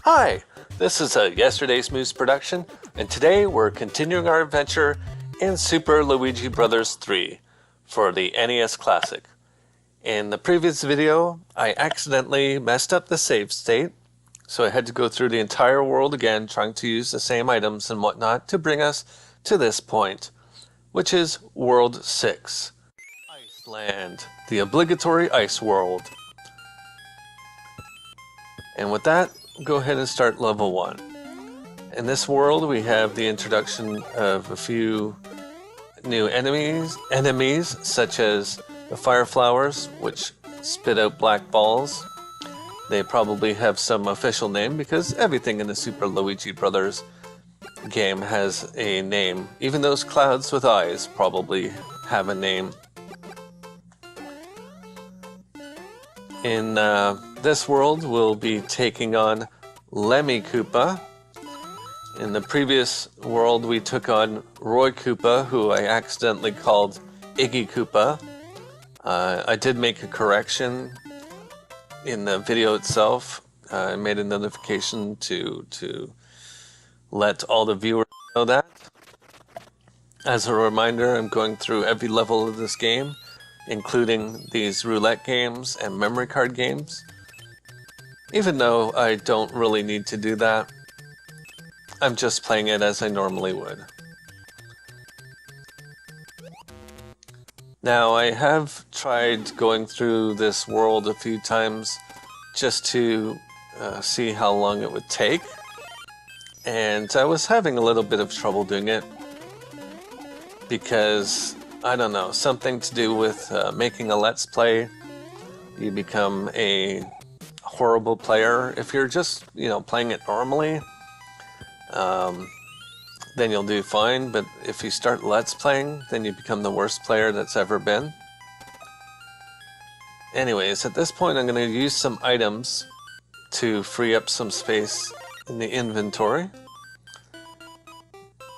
Hi, this is a Yesterday's Moose production, and today we're continuing our adventure in Super Luigi Bros. 3 for the NES Classic. In the previous video, I accidentally messed up the save state, so I had to go through the entire world again trying to use the same items and whatnot to bring us to this point, which is World 6. Iceland, the obligatory ice world. And with that, go ahead and start level 1. In this world, we have the introduction of a few new enemies such as the fire flowers, which spit out black balls. They probably have some official name because everything in the Super Luigi Bros. Game has a name. Even those clouds with eyes probably have a name. In this world, we'll be taking on Lemmy Koopa. In the previous world, we took on Roy Koopa, who I accidentally called Iggy Koopa. I did make a correction in the video itself. I made a notification to let all the viewers know that. As a reminder, I'm going through every level of this game, including these roulette games and memory card games. Even though I don't really need to do that, I'm just playing it as I normally would. Now, I have tried going through this world a few times just to see how long it would take, and I was having a little bit of trouble doing it because, I don't know, something to do with making a Let's Play. You become a horrible player. If you're just, playing it normally, then you'll do fine, but if you start Let's Playing, then you become the worst player that's ever been. Anyways, at this point I'm going to use some items to free up some space in the inventory.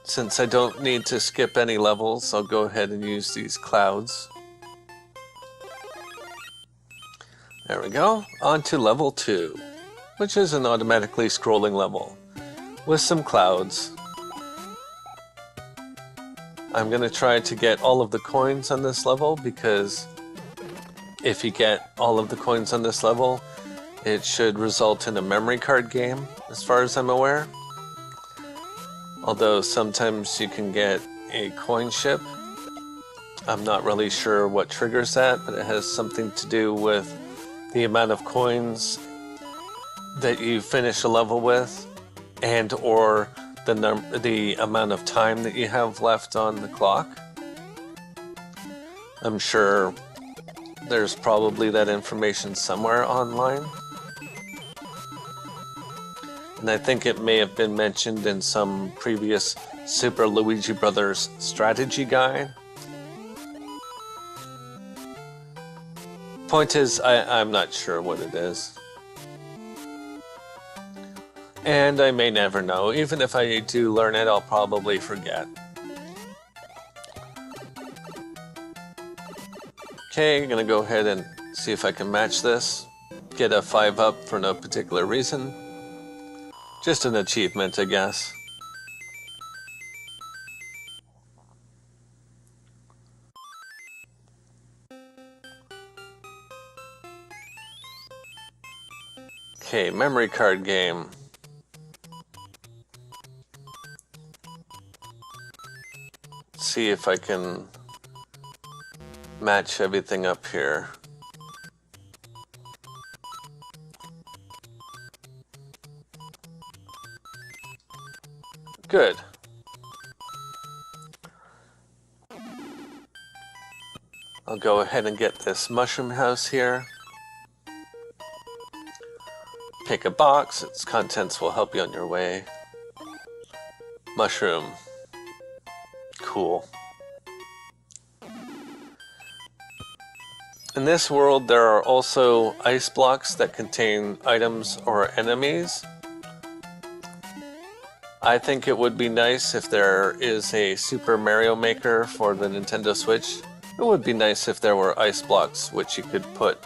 Since I don't need to skip any levels, I'll go ahead and use these clouds. There we go. On to level 2, which is an automatically scrolling level with some clouds. I'm going to try to get all of the coins on this level because if you get all of the coins on this level, it should result in a memory card game, as far as I'm aware. Although sometimes you can get a coin ship. I'm not really sure what triggers that, but it has something to do with the amount of coins that you finish a level with, and or the amount of time that you have left on the clock. I'm sure there's probably that information somewhere online. And I think it may have been mentioned in some previous Super Luigi Bros. Strategy guide. Point is, I'm not sure what it is. And I may never know. Even if I do learn it, I'll probably forget. Okay, I'm gonna go ahead and see if I can match this. Get a 5 up for no particular reason. Just an achievement, I guess. Okay, memory card game. See if I can match everything up here. Good. I'll go ahead and get this mushroom house here. Pick a box, its contents will help you on your way. Mushroom. Cool. In this world, there are also ice blocks that contain items or enemies. I think it would be nice if there is a Super Mario Maker for the Nintendo Switch. It would be nice if there were ice blocks which you could put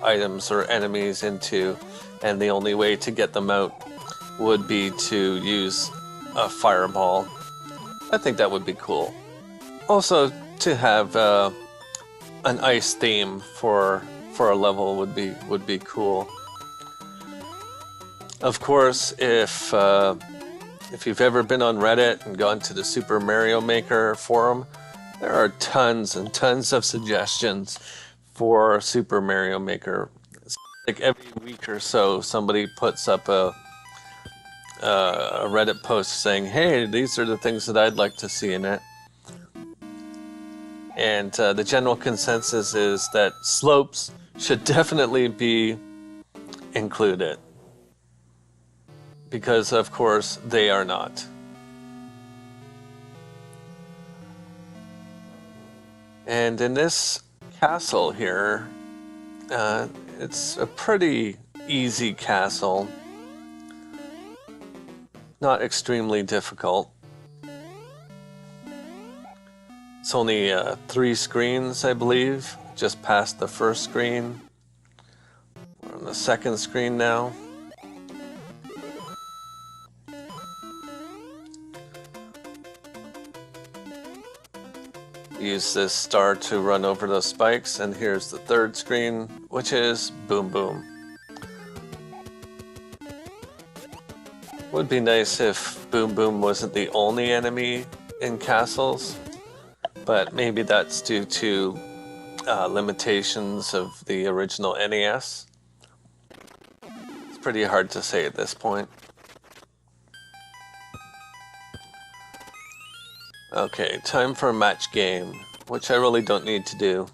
items or enemies into, and the only way to get them out would be to use a fireball. I think that would be cool. Also, to have an ice theme for a level would be cool. Of course, if you've ever been on Reddit and gone to the Super Mario Maker forum, there are tons and tons of suggestions for Super Mario Maker. It's like every week or so, somebody puts up a Reddit post saying, "Hey, these are the things that I'd like to see in it." And the general consensus is that slopes should definitely be included. Because, of course, they are not. And in this castle here, it's a pretty easy castle. Not extremely difficult. It's only 3 screens, I believe, just past the first screen. We're on the second screen now. Use this star to run over those spikes, and here's the third screen, which is Boom Boom. Would be nice if Boom Boom wasn't the only enemy in castles, but maybe that's due to limitations of the original NES. It's pretty hard to say at this point. Okay, time for a match game, which I really don't need to do.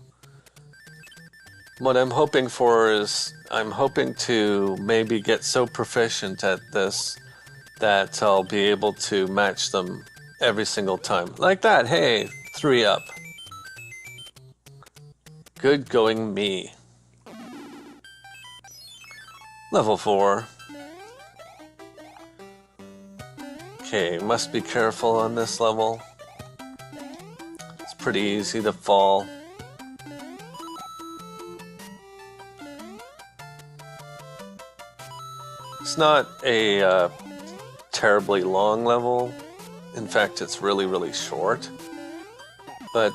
What I'm hoping for is, I'm hoping to maybe get so proficient at this that I'll be able to match them every single time. Like that, hey, 3 up. Good going me. Level 4. Okay, must be careful on this level. Pretty easy to fall. It's not a terribly long level. In fact, it's really short. But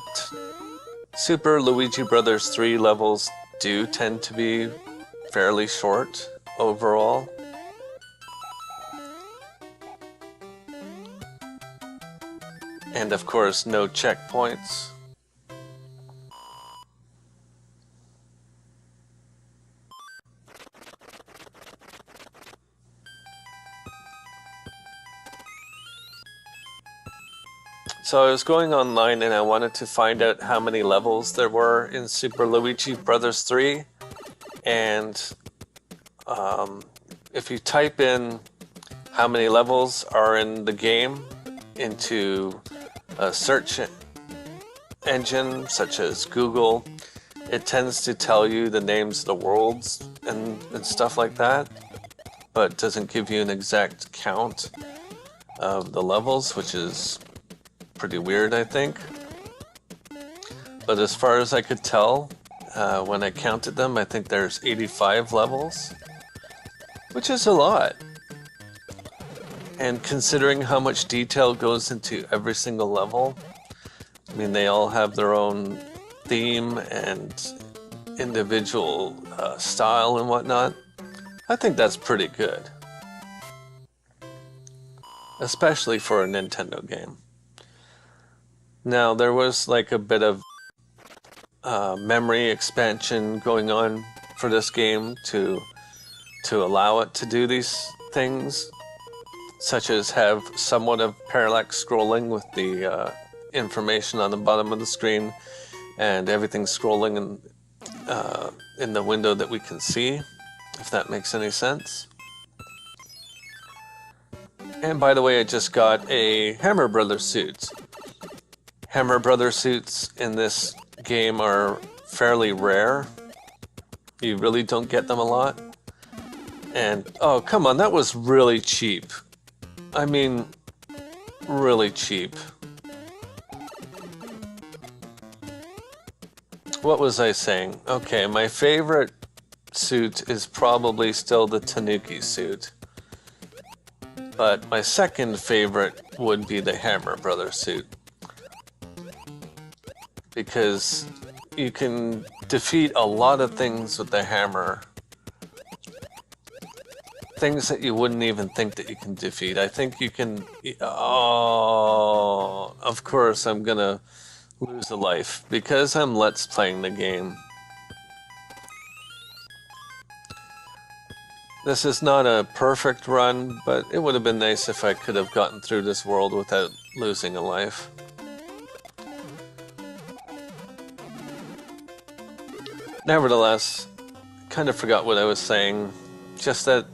Super Luigi Brothers 3 levels do tend to be fairly short overall. And of course, no checkpoints. So I was going online and I wanted to find out how many levels there were in Super Luigi Brothers 3. And if you type in how many levels are in the game into a search engine such as Google, it tends to tell you the names of the worlds and stuff like that, but doesn't give you an exact count of the levels, which is pretty weird, I think. But as far as I could tell, when I counted them, I think there's 85 levels, which is a lot. And considering how much detail goes into every single level, I mean, they all have their own theme and individual style and whatnot. I think that's pretty good. Especially for a Nintendo game. Now, there was like a bit of memory expansion going on for this game to allow it to do these things, such as have somewhat of parallax scrolling with the information on the bottom of the screen and everything scrolling in the window that we can see, if that makes any sense. And by the way, I just got a Hammer Brothers suit. Hammer Brothers suits in this game are fairly rare. You really don't get them a lot. And, oh, come on, that was really cheap. I mean, really cheap. What was I saying? Okay, my favorite suit is probably still the Tanuki suit. But my second favorite would be the Hammer Brother suit. Because you can defeat a lot of things with the hammer. Things that you wouldn't even think that you can defeat. I think you can... Oh, of course I'm gonna lose a life because I'm Let's Playing the game. This is not a perfect run, but it would have been nice if I could have gotten through this world without losing a life. Nevertheless, kind of forgot what I was saying. Just that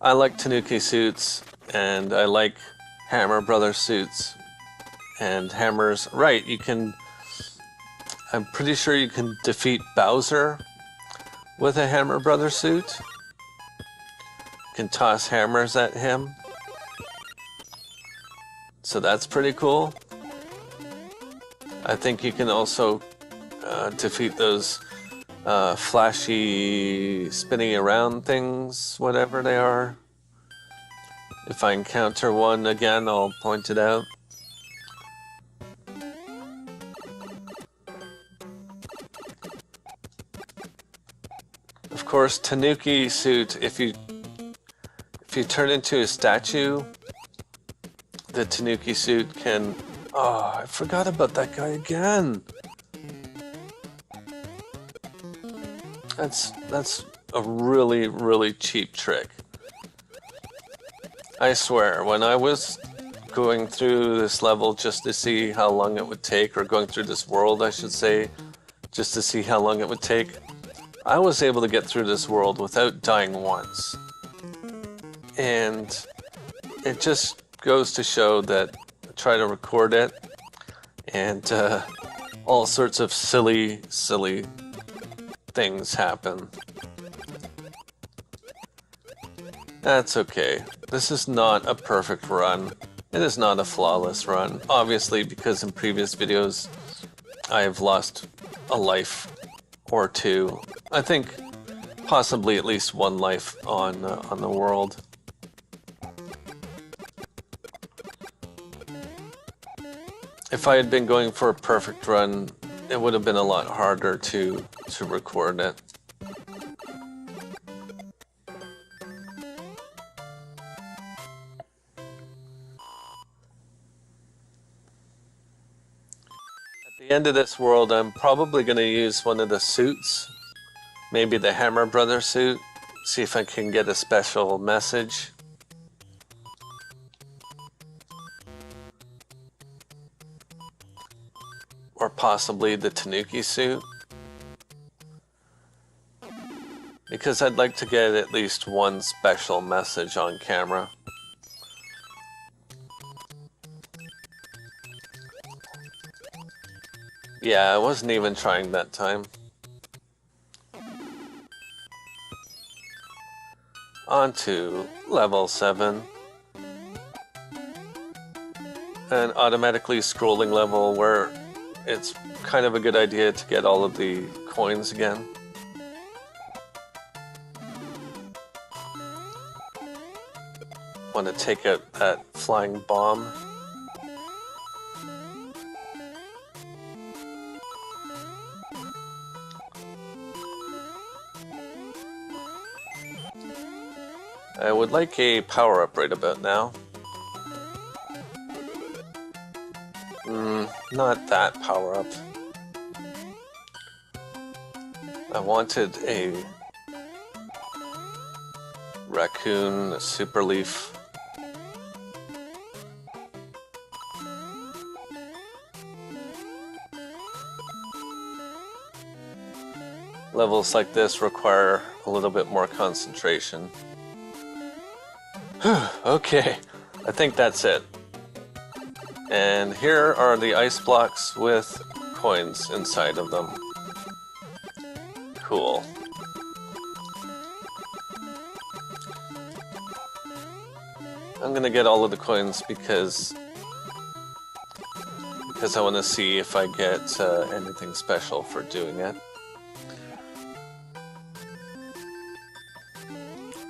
I like Tanuki suits, and I like Hammer Brother suits. And hammers, right, you can... I'm pretty sure you can defeat Bowser with a Hammer Brother suit. You can toss hammers at him. So that's pretty cool. I think you can also defeat those flashy spinning around things, whatever they are. If I encounter one again, I'll point it out. Of course, Tanuki suit, if you turn into a statue, the Tanuki suit can... Oh, I forgot about that guy again. That's a really, really cheap trick. I swear, when I was going through this level just to see how long it would take, or going through this world, I should say, just to see how long it would take, I was able to get through this world without dying once. And it just goes to show that I try to record it, and all sorts of silly things happen. That's okay. This is not a perfect run. It is not a flawless run. Obviously, because in previous videos I have lost a life or two. I think possibly at least one life on the world. If I had been going for a perfect run, it would have been a lot harder to record it. At the end of this world, I'm probably going to use one of the suits. Maybe the Hammer Brother suit. See if I can get a special message. Or possibly the Tanuki suit. Because I'd like to get at least one special message on camera. Yeah, I wasn't even trying that time. On to level 7. An automatically scrolling level where it's kind of a good idea to get all of the coins again. Want to take out that flying bomb. I would like a power-up right about now. Not that power-up. I wanted a raccoon, a super leaf. Levels like this require a little bit more concentration. Okay, I think that's it. And here are the ice blocks with coins inside of them. Cool. I'm gonna get all of the coins because I want to see if I get anything special for doing it.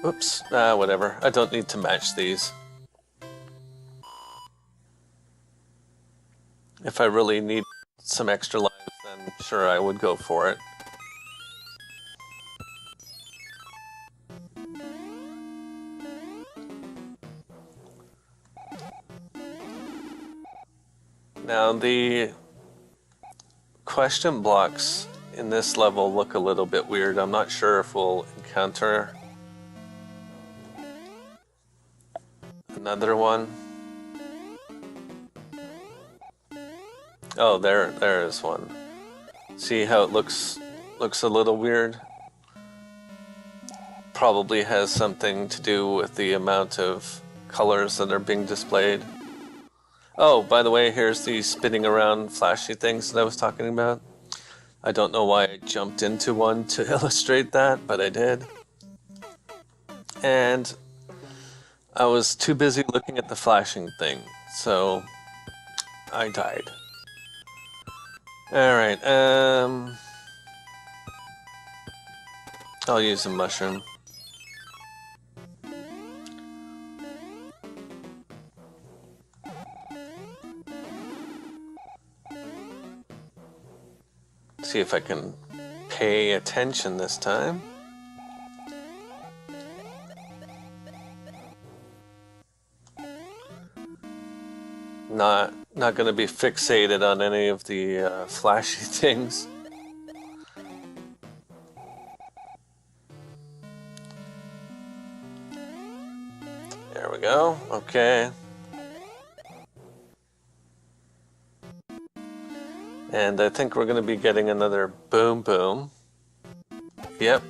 Oops, whatever. I don't need to match these. If I really need some extra lives, then sure, I would go for it. Now the question blocks in this level look a little bit weird. I'm not sure if we'll encounter another one. Oh, there is one. See how it looks a little weird? Probably has something to do with the amount of colors that are being displayed. Oh, by the way, here's the spinning around flashy things that I was talking about. I don't know why I jumped into one to illustrate that, but I did. And I was too busy looking at the flashing thing, so I died. Alright, I'll use a mushroom. See if I can pay attention this time. Not going to be fixated on any of the flashy things. There we go. Okay. And I think we're going to be getting another boom boom. Yep.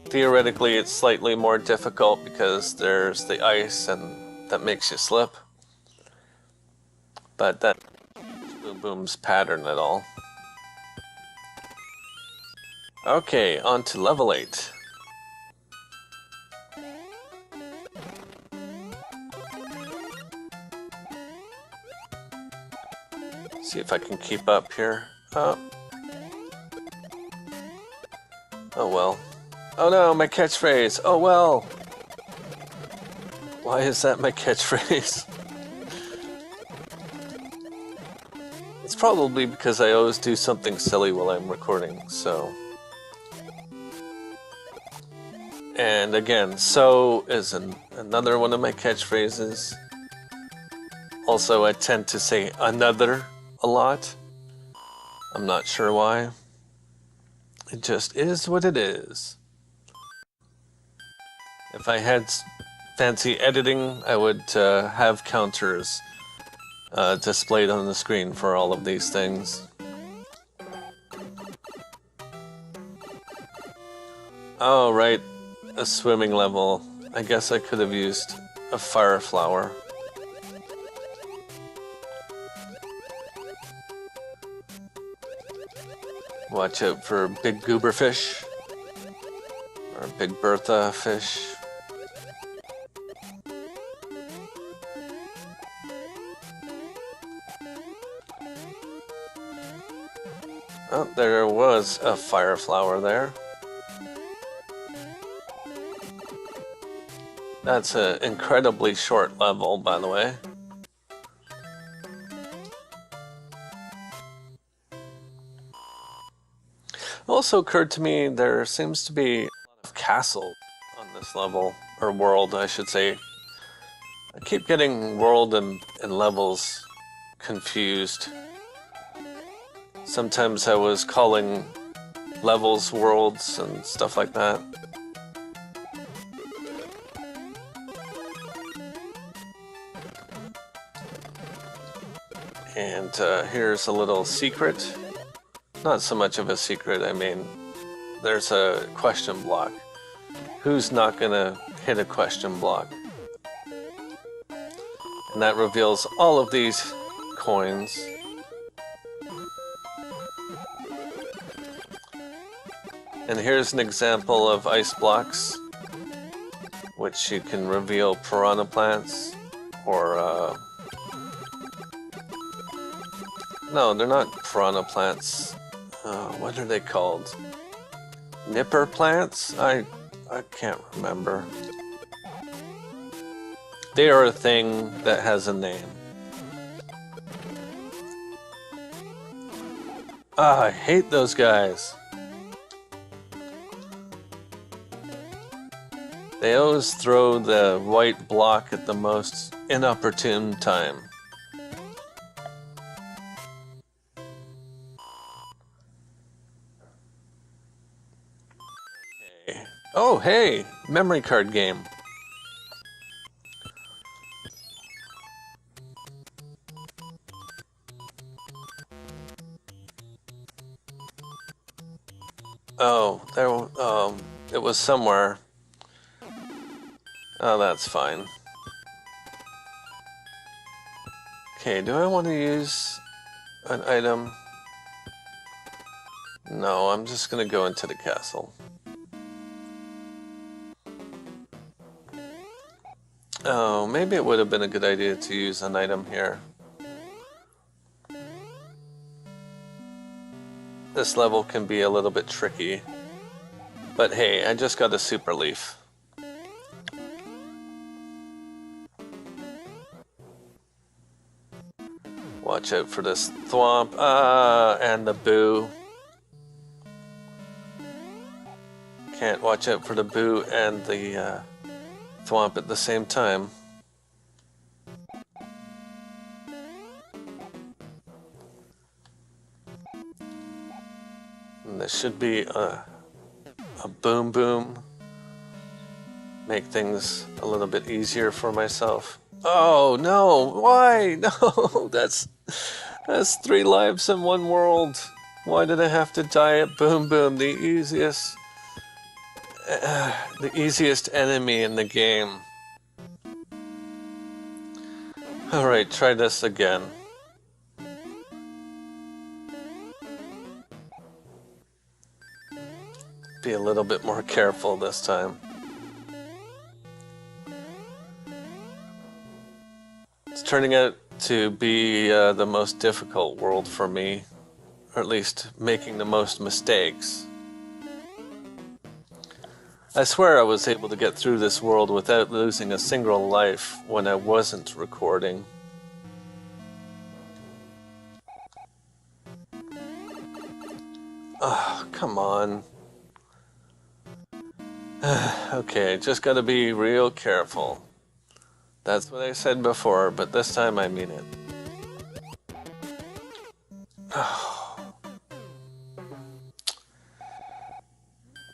Theoretically, it's slightly more difficult because there's the ice and that makes you slip. But that boom boom's pattern at all. Okay, on to level 8. See if I can keep up here. Oh well. Oh no, my catchphrase! Oh well! Why is that my catchphrase? It's probably because I always do something silly while I'm recording, so... And again, so is another one of my catchphrases. Also, I tend to say another a lot. I'm not sure why. It just is what it is. If I had fancy editing, I would have counters displayed on the screen for all of these things. Oh, right. A swimming level. I guess I could have used a fire flower. Watch out for big goober fish. Or big Bertha fish. Oh, there was a fire flower there. That's an incredibly short level, by the way. Also occurred to me there seems to be a lot of castles on this level, or world, I should say. I keep getting world and levels confused. Sometimes I was calling levels worlds and stuff like that. And here's a little secret. Not so much of a secret, I mean, there's a question block. Who's not gonna hit a question block? And that reveals all of these coins. And here's an example of ice blocks, which you can reveal piranha plants, or no, they're not piranha plants. What are they called? Nipper plants? I can't remember. They are a thing that has a name. Ah, I hate those guys. They always throw the white block at the most inopportune time. Okay. Oh, hey! Memory card game. Oh, it was somewhere. Oh, that's fine. Okay, do I want to use an item? No, I'm just gonna go into the castle. Oh, maybe it would have been a good idea to use an item here. This level can be a little bit tricky. But hey, I just got a super leaf. Watch out for this thwomp, and the boo. Can't watch out for the boo and the thwomp at the same time. And this should be a boom boom. Make things a little bit easier for myself. Oh no, why? No, that's 3 lives in one world. Why did I have to die at Boom Boom, the easiest enemy in the game? Alright, try this again. Be a little bit more careful this time. It's turning out to be the most difficult world for me, or at least making the most mistakes. I swear I was able to get through this world without losing a single life when I wasn't recording. Oh, come on. Okay, just gotta be real careful. That's what I said before, but this time I mean it.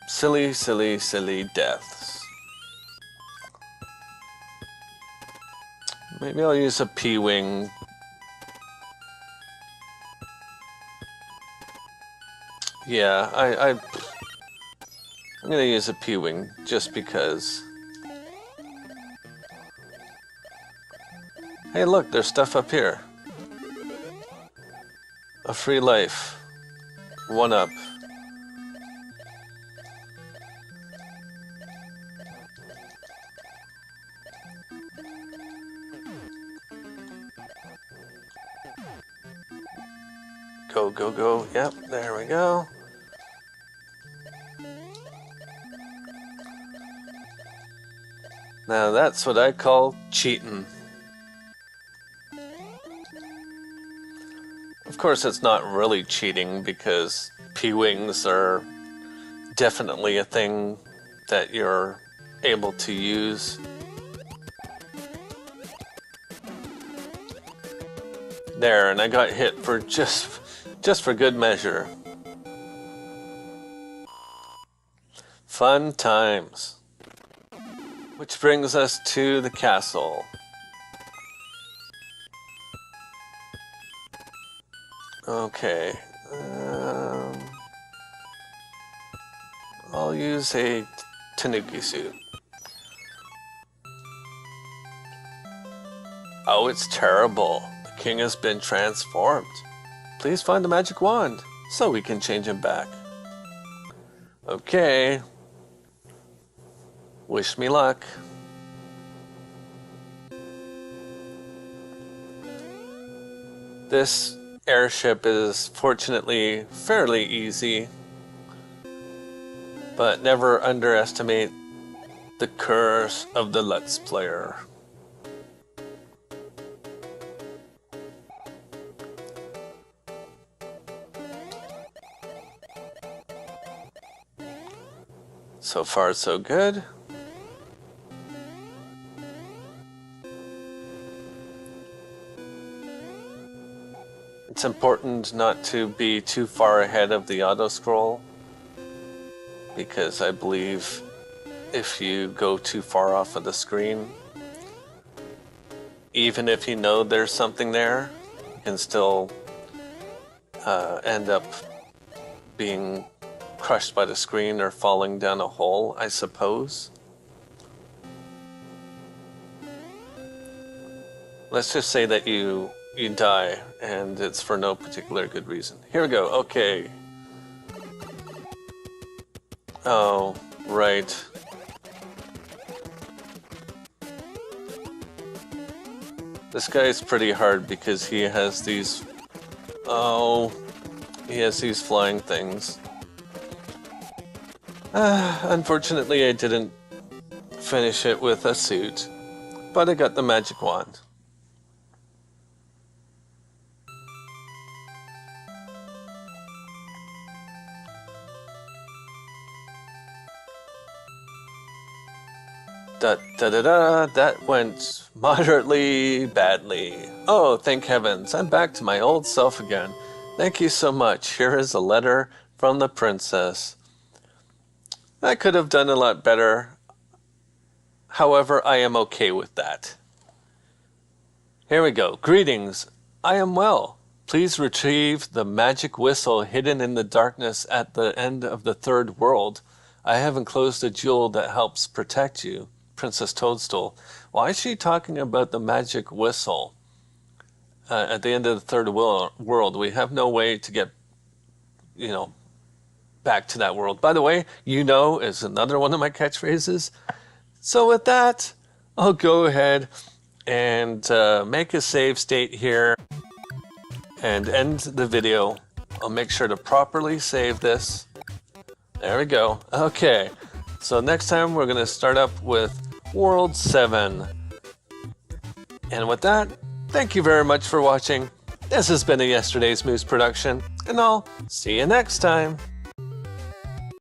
Silly, silly, silly deaths. Maybe I'll use a P-Wing. Yeah, I'm gonna use a P-Wing just because. Hey look, there's stuff up here. A free life. 1 up. Go, go, go. Yep, there we go. Now that's what I call cheating. Of course, it's not really cheating because P-Wings are definitely a thing that you're able to use. There, and I got hit for just for good measure. Fun times. Which brings us to the castle. Okay. I'll use a Tanuki suit. Oh, it's terrible. The king has been transformed. Please find the magic wand so we can change him back. Okay. Wish me luck. This airship is fortunately fairly easy, but never underestimate the curse of the Let's Player. So far, so good. It's important not to be too far ahead of the auto scroll, because I believe if you go too far off of the screen, even if you know there's something there, you can still end up being crushed by the screen or falling down a hole, I suppose. Let's just say that you die, and it's for no particular good reason. Here we go. Okay. Oh, right. This guy's pretty hard because he has these... Oh, he has these flying things. Unfortunately, I didn't finish it with a suit, but I got the magic wand. That went moderately badly. Oh, thank heavens, I'm back to my old self again. Thank you so much. Here is a letter from the princess. I could have done a lot better. However, I am okay with that. Here we go. Greetings. I am well. Please retrieve the magic whistle hidden in the darkness at the end of the third world. I have enclosed a jewel that helps protect you. Princess Toadstool. Why is she talking about the magic whistle at the end of the third world? We have no way to get, back to that world. By the way, is another one of my catchphrases. So with that, I'll go ahead and make a save state here and end the video. I'll make sure to properly save this. There we go. Okay, so next time we're going to start up with World 7. And with that, thank you very much for watching. This has been a Yesterday's Moose production, and I'll see you next time.